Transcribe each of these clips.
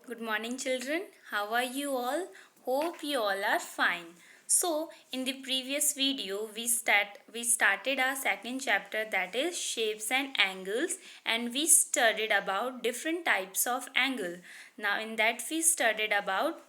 Good morning, children. How are you all? Hope you all are fine. So, in the previous video, we started our second chapter, that is shapes and angles, and we studied about different types of angle. Now, in that we studied about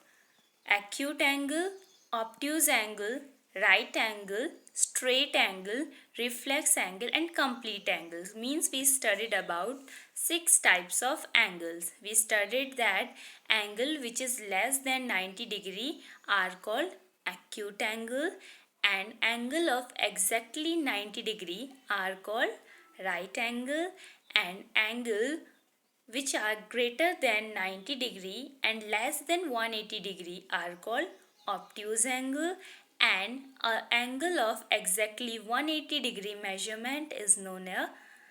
acute angle, obtuse angle, right angle, straight angle, reflex angle and complete angles. Means we studied about 6 types of angles. We studied that angle which is less than 90 degree are called acute angle, and angle of exactly 90 degree are called right angle, and angle which are greater than 90 degree and less than 180 degree are called obtuse angle, and an angle of exactly 180 degree measurement is known as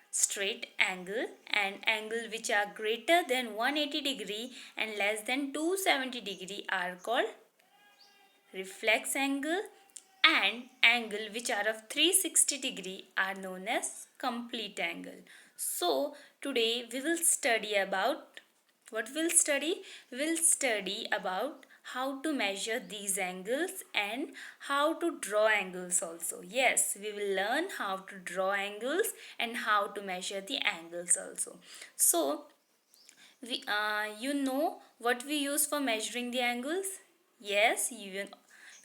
straight angle, and angle which are greater than 180 degree and less than 270 degree are called reflex angle, and angle which are of 360 degree are known as complete angle. So today we will study about what we'll study? We'll study about how to measure these angles and how to draw angles also. Yes, we will learn how to draw angles and how to measure the angles also. So you know what we use for measuring the angles? Yes,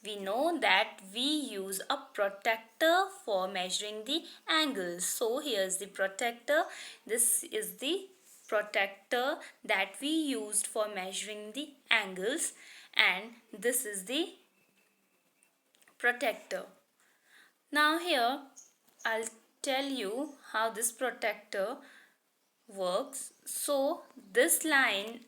we know that we use a protractor for measuring the angles. So here's the protractor. This is the protractor that we used for measuring the angles, and this is the protractor. Now here I'll tell you how this protractor works. So this line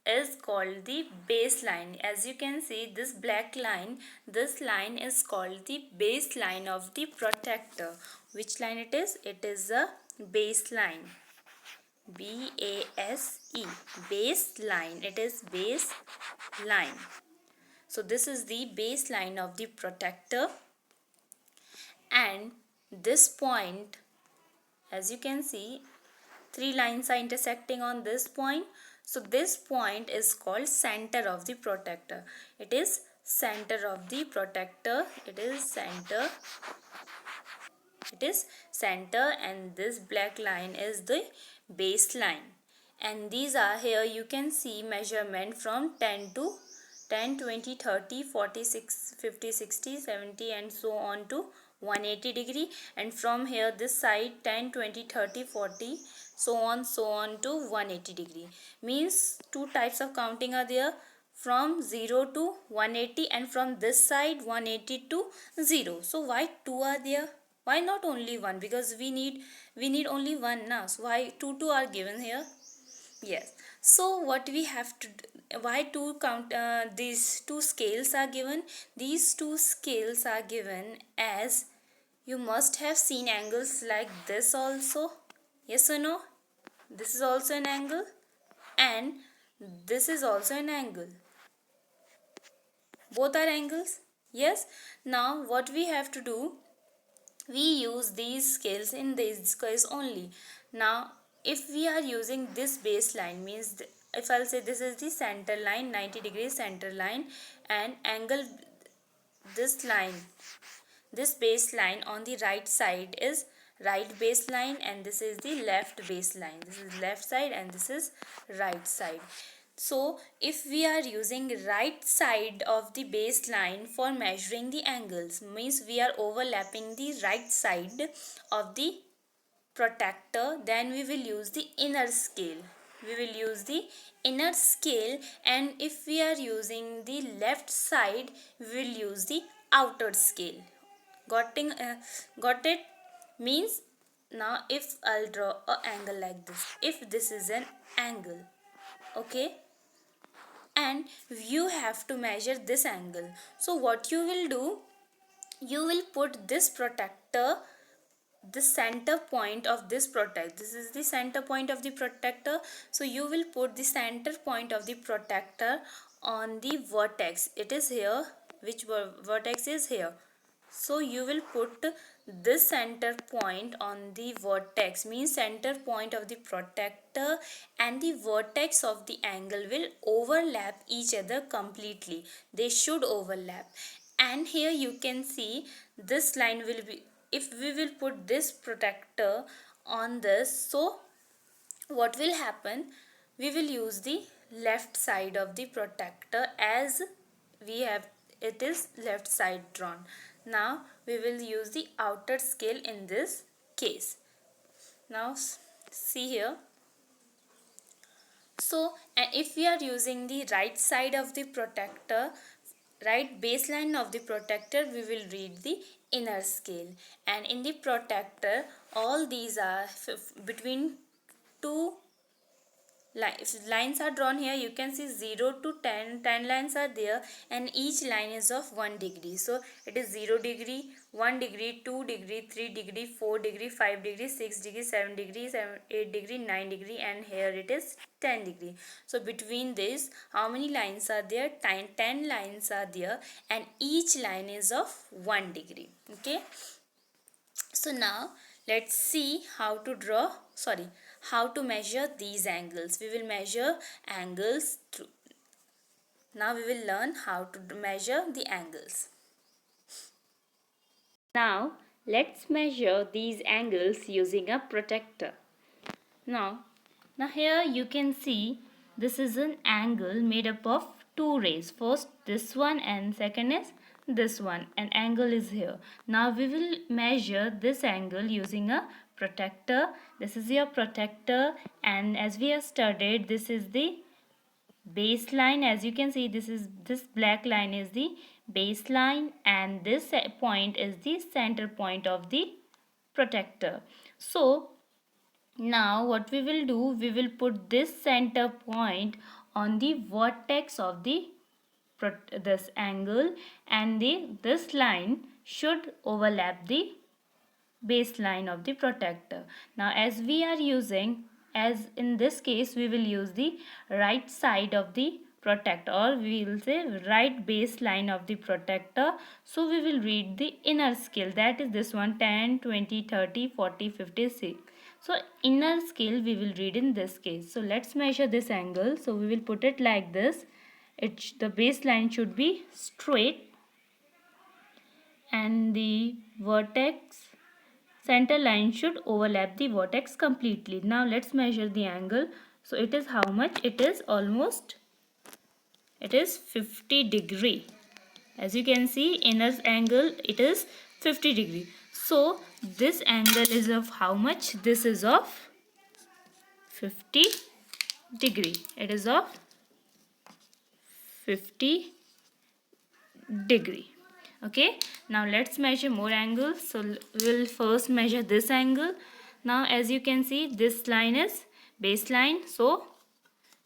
is called the baseline. As you can see, this black line, this line is called the baseline of the protractor. Which line it is? It is a baseline. B-A-S-E, baseline. It is baseline. So this is the baseline of the protractor, and this point, as you can see, 3 lines are intersecting on this point. So this point is called center of the protractor. It is center of the protractor. It is center. It is center, and this black line is the baseline. And these are, here you can see measurement from 10 to 10, 20, 30, 46, 50, 60, 70 and so on to 180 degree, and from here this side 10, 20, 30, 40 so on to 180 degree. Means 2 types of counting are there, from 0 to 180, and from this side 180 to 0. So why 2 are there? Why not only 1? Because we need only 1 now. So why 2 are given here? Yes. So what we have to do, why two count these two scales are given? These two scales are given as you must have seen angles like this also. Yes or no? This is also an angle, and this is also an angle. Both are angles. Yes. Now what we have to do, we use these scales in this case only. Now if we are using this baseline, means if I'll say this is the center line, 90 degrees center line, and angle, this line, this baseline on the right side is right baseline, and this is the left baseline. This is left side and this is right side. So if we are using right side of the baseline for measuring the angles, means we are overlapping the right side of the protractor, then we will use the inner scale. We will use the inner scale, and if we are using the left side, we will use the outer scale. Got it? Means now if I'll draw an angle like this, if this is an angle, okay, and you have to measure this angle. So what you will do, you will put this protractor, the center point of this protractor, this is the center point of the protractor. So you will put the center point of the protractor on the vertex. It is here. Which vertex is here? So you will put this center point on the vertex, means center point of the protector, and the vertex of the angle will overlap each other completely. They should overlap. And here you can see this line will be, if we will put this protector on this, so what will happen, we will use the left side of the protector as we have it is left side drawn. Now we will use the outer scale in this case. Now see here. So, and if we are using the right side of the protector, right baseline of the protector, we will read the inner scale. And in the protector, all these are between two lines are drawn here. You can see 0 to 10 lines are there, and each line is of 1 degree. So it is 0 degree, 1 degree, 2 degree, 3 degree, 4 degree, 5 degree, 6 degree, 7 degree, 8 degree, 9 degree, and here it is 10 degree. So between this, how many lines are there? 10 lines are there, and each line is of 1 degree. Okay. So now let's see how to how to measure these angles. We will measure angles now we will learn how to measure the angles. Now let's measure these angles using a protector. Now here you can see this is an angle made up of two rays. First this one and second is this one. An angle is here. Now we will measure this angle using a protector. This is your protector, and as we have studied, this is the baseline. As you can see, this black line is the baseline, and this point is the center point of the protector. So now what we will do, we will put this center point on the vertex of the this angle, and this line should overlap the baseline of the protector. Now as we are using, as in this case we will use the right side of the protector, or we will say right baseline of the protector. So we will read the inner scale, that is this one, 10, 20, 30, 40, 50, 60. So inner scale we will read in this case. So let's measure this angle. So we will put it like this. The baseline should be straight, and the vertex center line should overlap the vertex completely. Now let's measure the angle. So it is how much? It is 50 degree. As you can see, inner angle, it is 50 degree. So this angle is of how much? This is of 50 degree. It is of 50 degree. Okay, now let's measure more angles. So we'll first measure this angle. Now as you can see, this line is baseline, so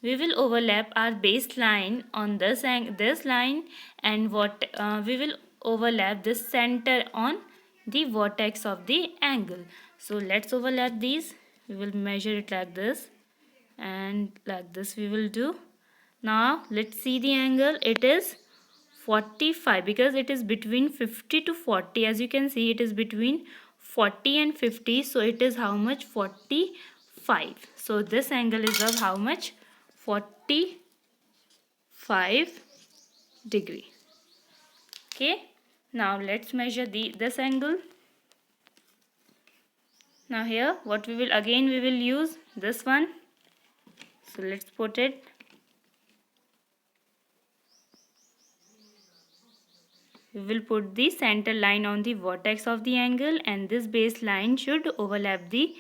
we will overlap our baseline on this line, and we will overlap this center on the vertex of the angle. So let's overlap these. We will measure it like this, and like this we will do. Now let's see the angle. It is 45, because it is between 50 to 40. As you can see, it is between 40 and 50. So it is how much? 45. So this angle is of how much? 45 degree. Okay. Now let's measure this angle. Now here what we will use this one. So let's put it. We will put the center line on the vertex of the angle, and this base line should overlap the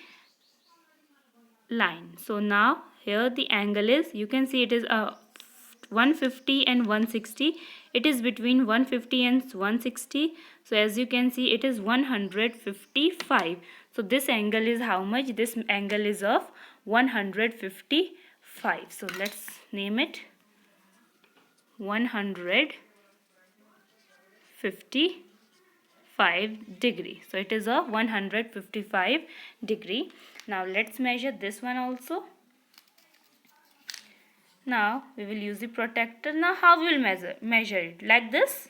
line. So now here the angle is, you can see it is 150 and 160. It is between 150 and 160. So as you can see, it is 155. So this angle is how much? This angle is of 155. So let's name it 155 degree. So it is a 155 degree. Now let's measure this one also. Now we will use the protector. Now how we will measure it? Like this?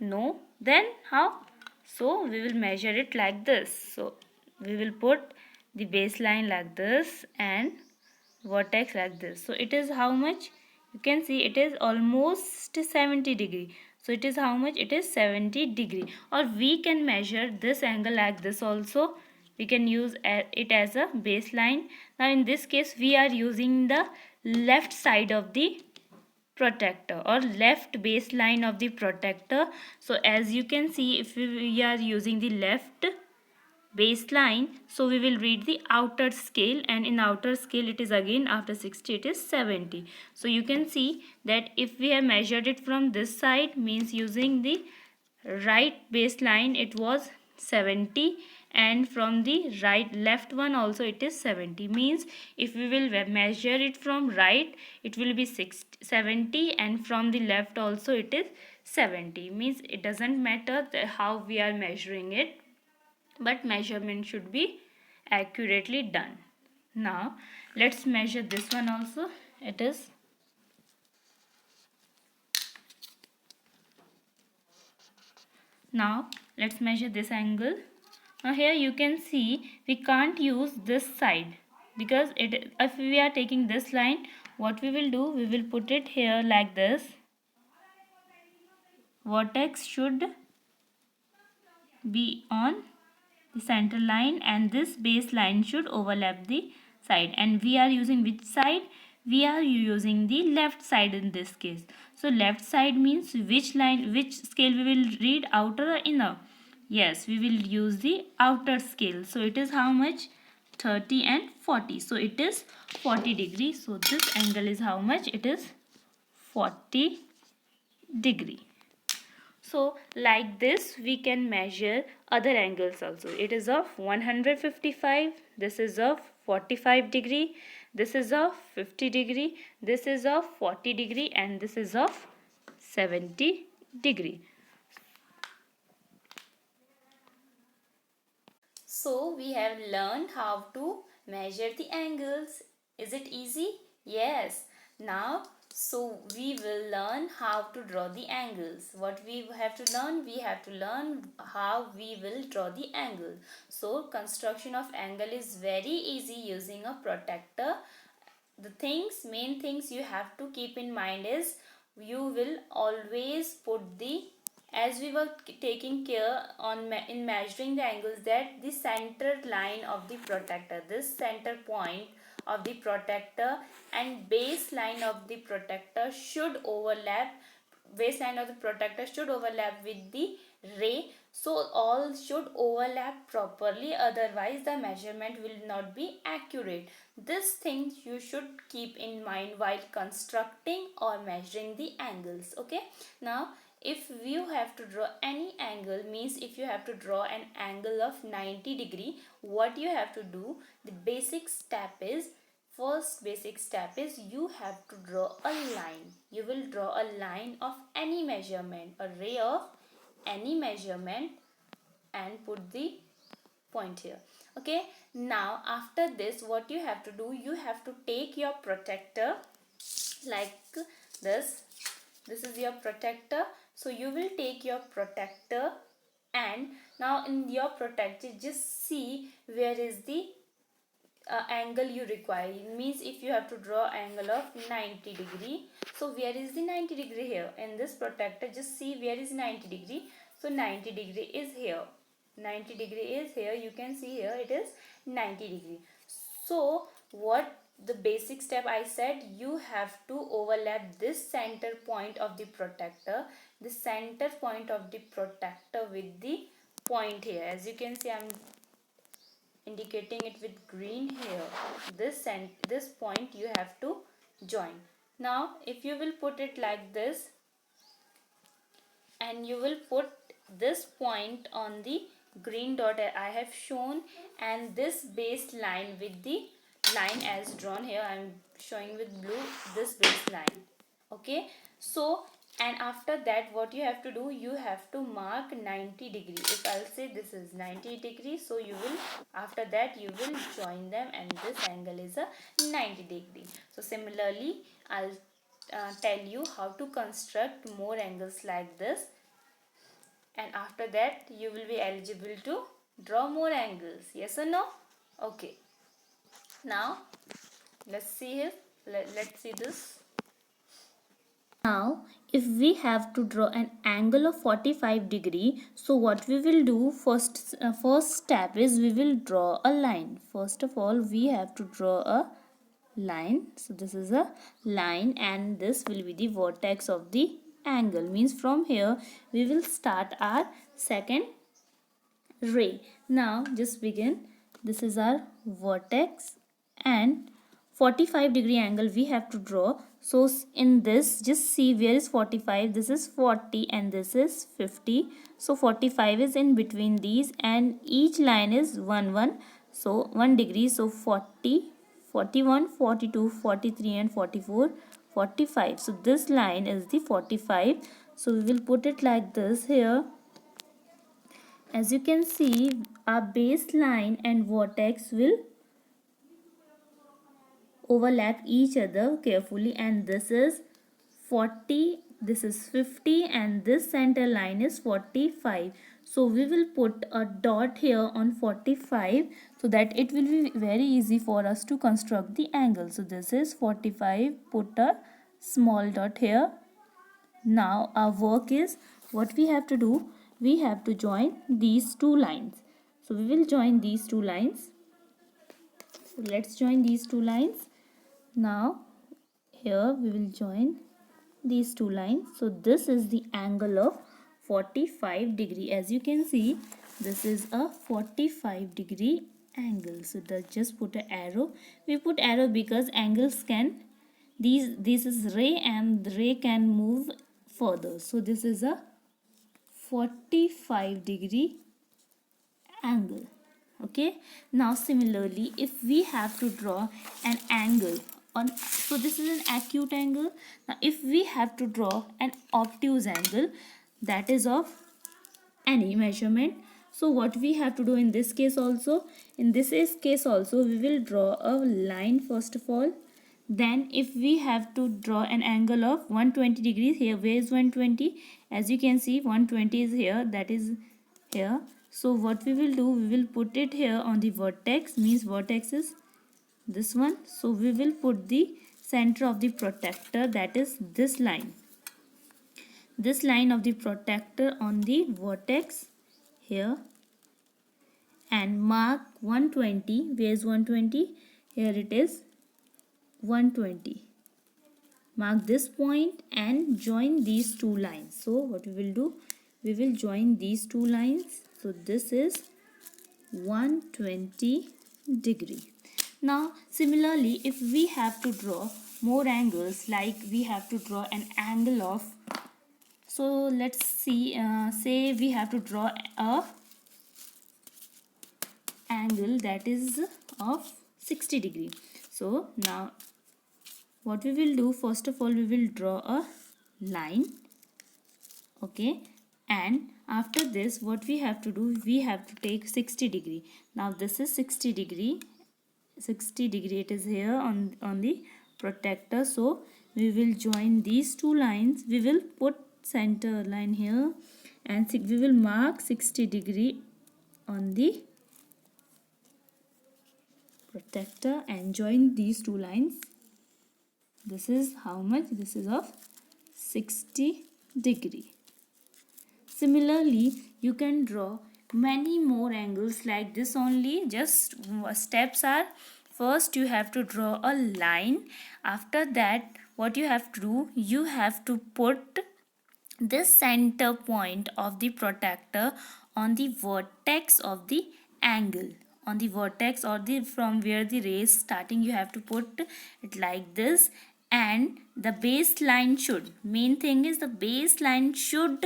No. Then how? So we will measure it like this. So we will put the baseline like this and vertex like this. So it is how much? You can see it is almost 70 degree. So it is how much? It is 70 degree. Or we can measure this angle like this also. We can use it as a baseline. Now in this case we are using the left side of the protector or left baseline of the protector. So as you can see, if we are using the left baseline, so we will read the outer scale, and in outer scale it is again after 60 it is 70. So you can see that if we have measured it from this side, means using the right baseline, it was 70, and from the left one also it is 70. Means if we will measure it from right, it will be 70, and from the left also it is 70. Means it doesn't matter how we are measuring it, but measurement should be accurately done. Now let's measure this one also. It is, now let's measure this angle. Now here you can see we can't use this side, because if we are taking this line, what we will do, we will put it here like this. Vertex should be on the center line and this base line should overlap the side, and we are using which side? We are using the left side in this case. So left side means which line, which scale we will read, outer or inner? Yes, we will use the outer scale. So it is how much? 30 and 40. So it is 40 degree. So this angle is how much? It is 40 degree. So like this we can measure other angles also. It is of 155, this is of 45 degree, this is of 50 degree, this is of 40 degree, and this is of 70 degree. So we have learned how to measure the angles. Is it easy? Yes. Now, so we will learn how to draw the angles. What we have to learn? We have to learn how we will draw the angle. So construction of angle is very easy using a protractor. The main things you have to keep in mind is, you will always put the, as we were taking care on in measuring the angles, that the center line of the protector, this center point of the protector and base line of the protector should overlap, baseline of the protector should overlap with the ray. So all should overlap properly, otherwise the measurement will not be accurate. This thing you should keep in mind while constructing or measuring the angles. Okay, now if you have to draw any angle, means if you have to draw an angle of 90 degree, what you have to do, the basic step is, first basic step is, you have to draw a line. You will draw a line of any measurement, a ray of any measurement, and put the point here. Okay, now after this what you have to do, you have to take your protector like this. This is your protector. So you will take your protector, and now in your protector just see where is the angle you require. It means if you have to draw angle of 90 degree, so where is the 90 degree? Here in this protector, just see where is 90 degree. So 90 degree is here, 90 degree is here, you can see here it is 90 degree. So what the basic step I said, you have to overlap this center point of the protector, the center point of the protector with the point here. As you can see, I'm indicating it with green here. This point you have to join. Now if you will put it like this, and you will put this point on the green dot I have shown, and this base line with the line as drawn here, I am showing with blue, this base line. Okay, so and after that what you have to do, you have to mark 90 degree. If I'll say this is 90 degree, so you will, after that you will join them, and this angle is a 90 degree. So similarly I'll tell you how to construct more angles like this. and after that you will be eligible to draw more angles. Yes or no? Okay. Now let's see here. Let's see this. Now, if we have to draw an angle of 45 degree, so what we will do first step is we will draw a line. First of all, we have to draw a line. So this is a line and this will be the vertex of the angle. Means from here we will start our second ray. Now just begin. This is our vertex and 45 degree angle we have to draw. So in this, just see where is 45. This is 40 and this is 50. So 45 is in between these and each line is 1 so 1 degree. So 40, 41, 42, 43 and 44, 45. So this line is the 45. So we will put it like this here. As you can see, our baseline and vertex will overlap each other carefully, and this is 40, this is 50 and this center line is 45. So we will put a dot here on 45 so that it will be very easy for us to construct the angle. So this is 45, put a small dot here. Now our work is, what we have to do, we have to join these two lines. So we will join these two lines. So let's join these two lines. Now here we will join these two lines. So this is the angle of 45 degree. As you can see, this is a 45 degree angle. So just put an arrow. We put arrow because angles can, this is ray and the ray can move further. So this is a 45 degree angle. Okay. Now similarly, if we have to draw an angle on, so this is an acute angle. Now if we have to draw an obtuse angle, that is of any measurement, so what we have to do in this case also, we will draw a line first of all. Then if we have to draw an angle of 120 degrees, here where is 120? As you can see, 120 is here, that is here. So what we will do, we will put it here on the vertex, means vertex is this one. So we will put the center of the protector, that is this line of the protector on the vertex here, and mark 120. Where is 120? Here it is 120. Mark this point and join these two lines. So what we will do, we will join these two lines. So this is 120 degree. Now similarly, if we have to draw more angles, like we have to draw an angle of, so let's see, say we have to draw a angle that is of 60 degree. So now what we will do, first of all we will draw a line. Okay, and after this what we have to do, we have to take 60 degree. Now this is 60 degree, it is here on the protector. So we will join these two lines, we will put center line here and we will mark 60 degree on the protector and join these two lines. This is how much? This is of 60 degree. Similarly, you can draw many more angles like this only. Just steps are, first you have to draw a line. After that, what you have to do, you have to put this center point of the protector on the vertex of the angle, on the vertex or the from where the ray is starting, you have to put it like this. And the baseline should, main thing is the baseline should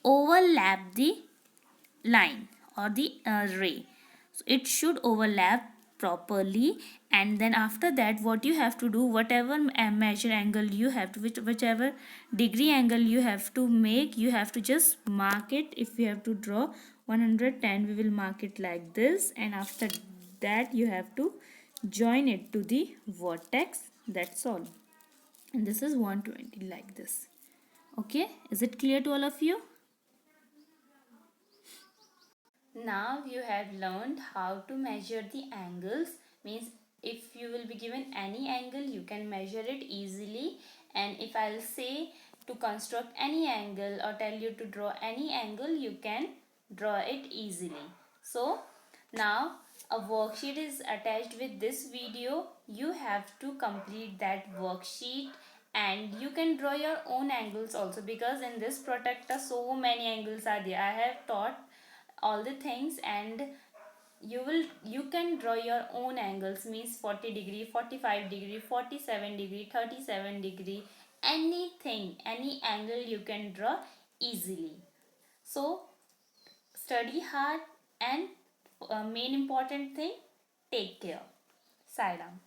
overlap the line or the ray. So it should overlap properly, and then after that what you have to do, whatever measure angle you have to, whichever degree angle you have to make, you have to just mark it. If you have to draw 110, we will mark it like this, and after that you have to join it to the vertex. That's all. And this is 120 like this. Okay, is it clear to all of you? Now you have learned how to measure the angles. Means if you will be given any angle, you can measure it easily. And if I'll say to construct any angle or tell you to draw any angle, you can draw it easily. So now a worksheet is attached with this video. You have to complete that worksheet, and you can draw your own angles also, because in this protector so many angles are there. I have taught all the things, and you can draw your own angles. Means 40 degree, 45 degree, 47 degree, 37 degree, anything, any angle you can draw easily. So study hard, and main important thing, take care. Sai Ram.